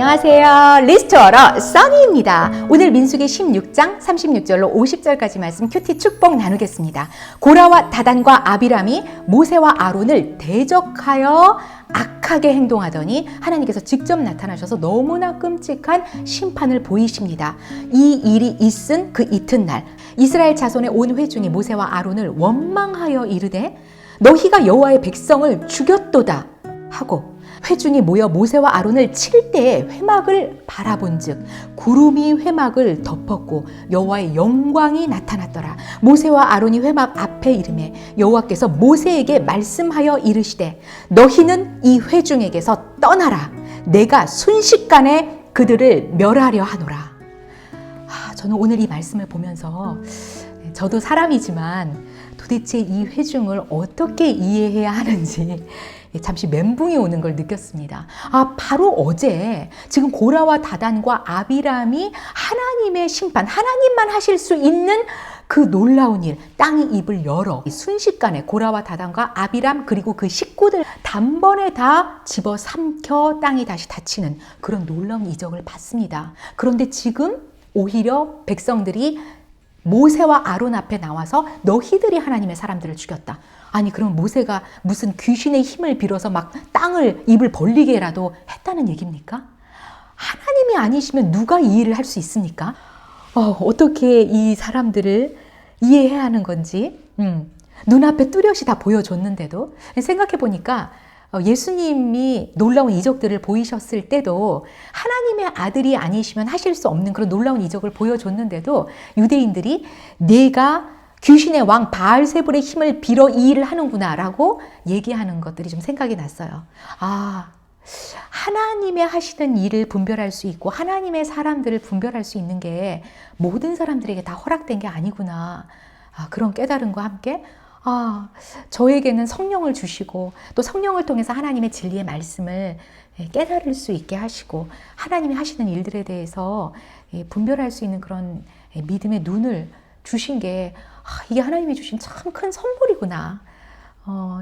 안녕하세요. 리스토어러 써니입니다. 오늘 민수기 16장 36절로 50절까지 말씀 큐티 축복 나누겠습니다. 고라와 다단과 아비람이 모세와 아론을 대적하여 악하게 행동하더니 하나님께서 직접 나타나셔서 너무나 끔찍한 심판을 보이십니다. 이 일이 있은 그 이튿날 이스라엘 자손의 온 회중이 모세와 아론을 원망하여 이르되 너희가 여호와의 백성을 죽였도다 하고 회중이 모여 모세와 아론을 칠 때에 회막을 바라본즉 구름이 회막을 덮었고 여호와의 영광이 나타났더라. 모세와 아론이 회막 앞에 이르매 여호와께서 모세에게 말씀하여 이르시되 너희는 이 회중에게서 떠나라. 내가 순식간에 그들을 멸하려 하노라. 저는 오늘 이 말씀을 보면서 저도 사람이지만 도대체 이 회중을 어떻게 이해해야 하는지 잠시 멘붕이 오는 걸 느꼈습니다. 바로 어제 지금 고라와 다단과 아비람이 하나님의 심판, 하나님만 하실 수 있는 그 놀라운 일, 땅이 입을 열어 순식간에 고라와 다단과 아비람 그리고 그 식구들 단번에 다 집어삼켜 땅이 다시 닫히는 그런 놀라운 이적을 봤습니다. 그런데 지금 오히려 백성들이 모세와 아론 앞에 나와서 너희들이 하나님의 사람들을 죽였다. 아니 그럼 모세가 무슨 귀신의 힘을 빌어서 막 땅을 입을 벌리게라도 했다는 얘기입니까? 하나님이 아니시면 누가 이 일을 할 수 있습니까? 어떻게 이 사람들을 이해해야 하는 건지 눈앞에 뚜렷이 다 보여줬는데도 생각해 보니까 예수님이 놀라운 이적들을 보이셨을 때도 하나님의 아들이 아니시면 하실 수 없는 그런 놀라운 이적을 보여줬는데도 유대인들이 내가 귀신의 왕 바알세불의 힘을 빌어 이 일을 하는구나 라고 얘기하는 것들이 좀 생각이 났어요. 하나님의 하시는 일을 분별할 수 있고 하나님의 사람들을 분별할 수 있는 게 모든 사람들에게 다 허락된 게 아니구나. 그런 깨달음과 함께 저에게는 성령을 주시고 또 성령을 통해서 하나님의 진리의 말씀을 깨달을 수 있게 하시고 하나님이 하시는 일들에 대해서 분별할 수 있는 그런 믿음의 눈을 주신 게 이게 하나님이 주신 참 큰 선물이구나.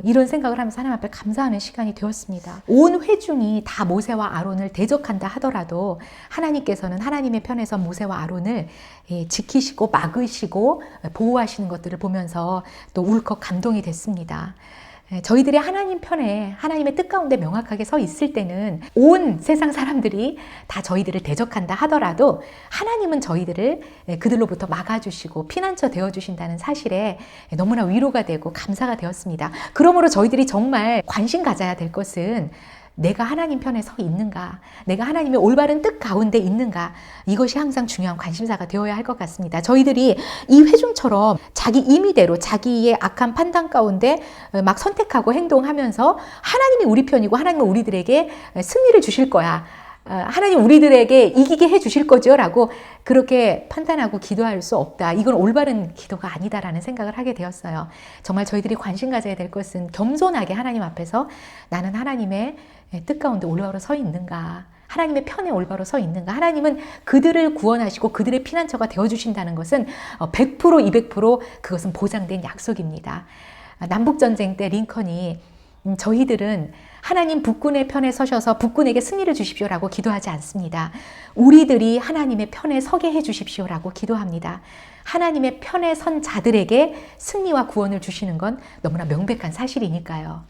이런 생각을 하면서 하나님 앞에 감사하는 시간이 되었습니다. 온 회중이 다 모세와 아론을 대적한다 하더라도 하나님께서는 하나님의 편에서 모세와 아론을 지키시고 막으시고 보호하시는 것들을 보면서 또 울컥 감동이 됐습니다. 저희들이 하나님 편에 하나님의 뜻 가운데 명확하게 서 있을 때는 온 세상 사람들이 다 저희들을 대적한다 하더라도 하나님은 저희들을 그들로부터 막아주시고 피난처 되어주신다는 사실에 너무나 위로가 되고 감사가 되었습니다. 그러므로 저희들이 정말 관심 가져야 될 것은 내가 하나님 편에 서 있는가, 내가 하나님의 올바른 뜻 가운데 있는가, 이것이 항상 중요한 관심사가 되어야 할 것 같습니다. 저희들이 이 회중처럼 자기 임의대로 자기의 악한 판단 가운데 막 선택하고 행동하면서 하나님이 우리 편이고 하나님은 우리들에게 승리를 주실 거야, 하나님 우리들에게 이기게 해 주실 거죠 라고 그렇게 판단하고 기도할 수 없다. 이건 올바른 기도가 아니다라는 생각을 하게 되었어요. 정말 저희들이 관심 가져야 될 것은 겸손하게 하나님 앞에서 나는 하나님의 뜻 가운데 올바로 서 있는가, 하나님의 편에 올바로 서 있는가, 하나님은 그들을 구원하시고 그들의 피난처가 되어주신다는 것은 100% 200% 그것은 보장된 약속입니다. 남북전쟁 때 링컨이 저희들은 하나님 북군의 편에 서셔서 북군에게 승리를 주십시오라고 기도하지 않습니다. 우리들이 하나님의 편에 서게 해 주십시오라고 기도합니다. 하나님의 편에 선 자들에게 승리와 구원을 주시는 건 너무나 명백한 사실이니까요.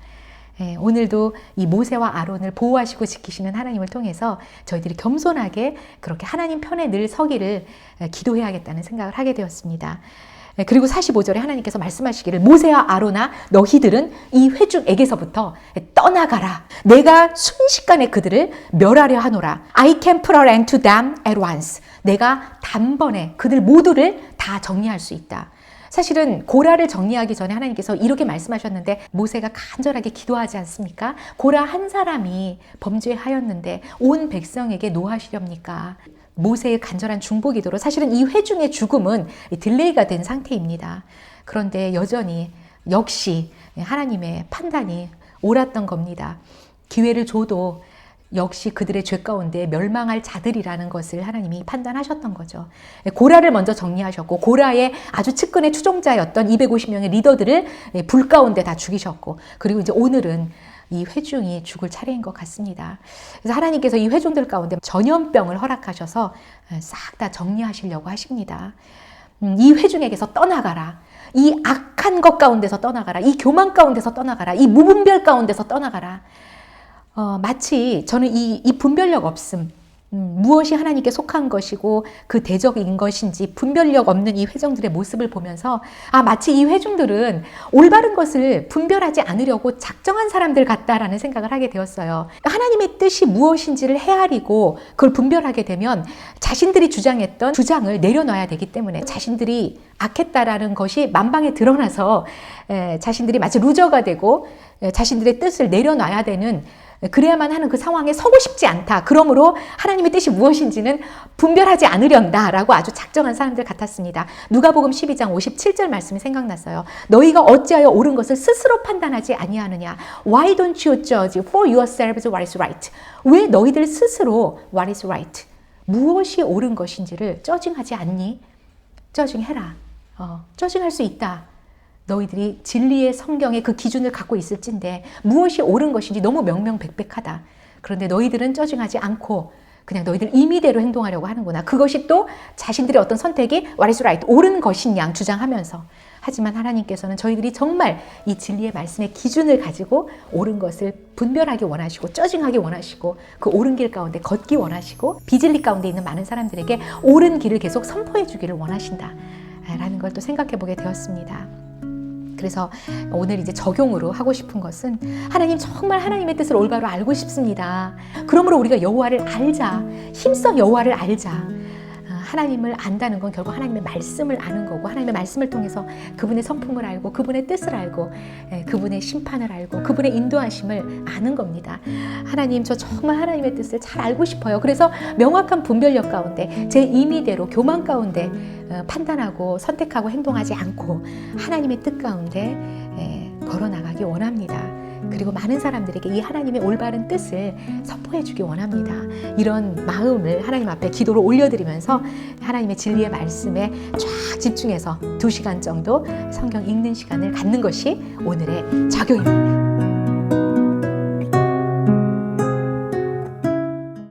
오늘도 이 모세와 아론을 보호하시고 지키시는 하나님을 통해서 저희들이 겸손하게 그렇게 하나님 편에 늘 서기를 기도해야겠다는 생각을 하게 되었습니다. 그리고 45절에 하나님께서 말씀하시기를 모세와 아론아 너희들은 이 회중에게서부터 떠나가라. 내가 순식간에 그들을 멸하려 하노라. I can put an end to them at once. 내가 단번에 그들 모두를 다 정리할 수 있다. 사실은 고라를 정리하기 전에 하나님께서 이렇게 말씀하셨는데 모세가 간절하게 기도하지 않습니까? 고라 한 사람이 범죄하였는데 온 백성에게 노하시렵니까? 모세의 간절한 중보 기도로 사실은 이 회중의 죽음은 딜레이가 된 상태입니다. 그런데 여전히 역시 하나님의 판단이 옳았던 겁니다. 기회를 줘도 역시 그들의 죄 가운데 멸망할 자들이라는 것을 하나님이 판단하셨던 거죠. 고라를 먼저 정리하셨고 고라의 아주 측근의 추종자였던 250명의 리더들을 불 가운데 다 죽이셨고 그리고 이제 오늘은 이 회중이 죽을 차례인 것 같습니다. 그래서 하나님께서 이 회중들 가운데 전염병을 허락하셔서 싹 다 정리하시려고 하십니다. 이 회중에게서 떠나가라. 이 악한 것 가운데서 떠나가라. 이 교만 가운데서 떠나가라. 이 무분별 가운데서 떠나가라. 마치 저는 이 분별력 없음, 무엇이 하나님께 속한 것이고 그 대적인 것인지 분별력 없는 이 회중들의 모습을 보면서 마치 이 회중들은 올바른 것을 분별하지 않으려고 작정한 사람들 같다라는 생각을 하게 되었어요. 하나님의 뜻이 무엇인지를 헤아리고 그걸 분별하게 되면 자신들이 주장했던 주장을 내려놔야 되기 때문에 자신들이 악했다라는 것이 만방에 드러나서 자신들이 마치 루저가 되고 자신들의 뜻을 내려놔야 되는, 그래야만 하는 그 상황에 서고 싶지 않다. 그러므로 하나님의 뜻이 무엇인지는 분별하지 않으련다라고 아주 작정한 사람들 같았습니다. 누가복음 12장 57절 말씀이 생각났어요. 너희가 어찌하여 옳은 것을 스스로 판단하지 아니하느냐. Why don't you judge for yourselves what is right? 왜 너희들 스스로 what is right? 무엇이 옳은 것인지를 저징하지 않니? 저징해라. 저징할 수 있다. 너희들이 진리의 성경의 그 기준을 갖고 있을진데 무엇이 옳은 것인지 너무 명명백백하다. 그런데 너희들은 저징하지 않고 그냥 너희들 임의대로 행동하려고 하는구나. 그것이 또 자신들의 어떤 선택이 what is right, 옳은 것인 양 주장하면서. 하지만 하나님께서는 저희들이 정말 이 진리의 말씀의 기준을 가지고 옳은 것을 분별하기 원하시고 저징하기 원하시고 그 옳은 길 가운데 걷기 원하시고 비진리 가운데 있는 많은 사람들에게 옳은 길을 계속 선포해 주기를 원하신다 라는 걸 또 생각해 보게 되었습니다. 그래서 오늘 이제 적용으로 하고 싶은 것은 하나님, 정말 하나님의 뜻을 올바로 알고 싶습니다. 그러므로 우리가 여호와를 알자. 힘써 여호와를 알자. 하나님을 안다는 건 결국 하나님의 말씀을 아는 거고, 하나님의 말씀을 통해서 그분의 성품을 알고 그분의 뜻을 알고 그분의 심판을 알고 그분의 인도하심을 아는 겁니다. 하나님, 저 정말 하나님의 뜻을 잘 알고 싶어요. 그래서 명확한 분별력 가운데 제 임의대로 교만 가운데 판단하고 선택하고 행동하지 않고 하나님의 뜻 가운데 걸어나가기 원합니다. 그리고 많은 사람들에게 이 하나님의 올바른 뜻을 선포해 주기 원합니다. 이런 마음을 하나님 앞에 기도로 올려드리면서 하나님의 진리의 말씀에 쫙 집중해서 2시간 정도 성경 읽는 시간을 갖는 것이 오늘의 적용입니다.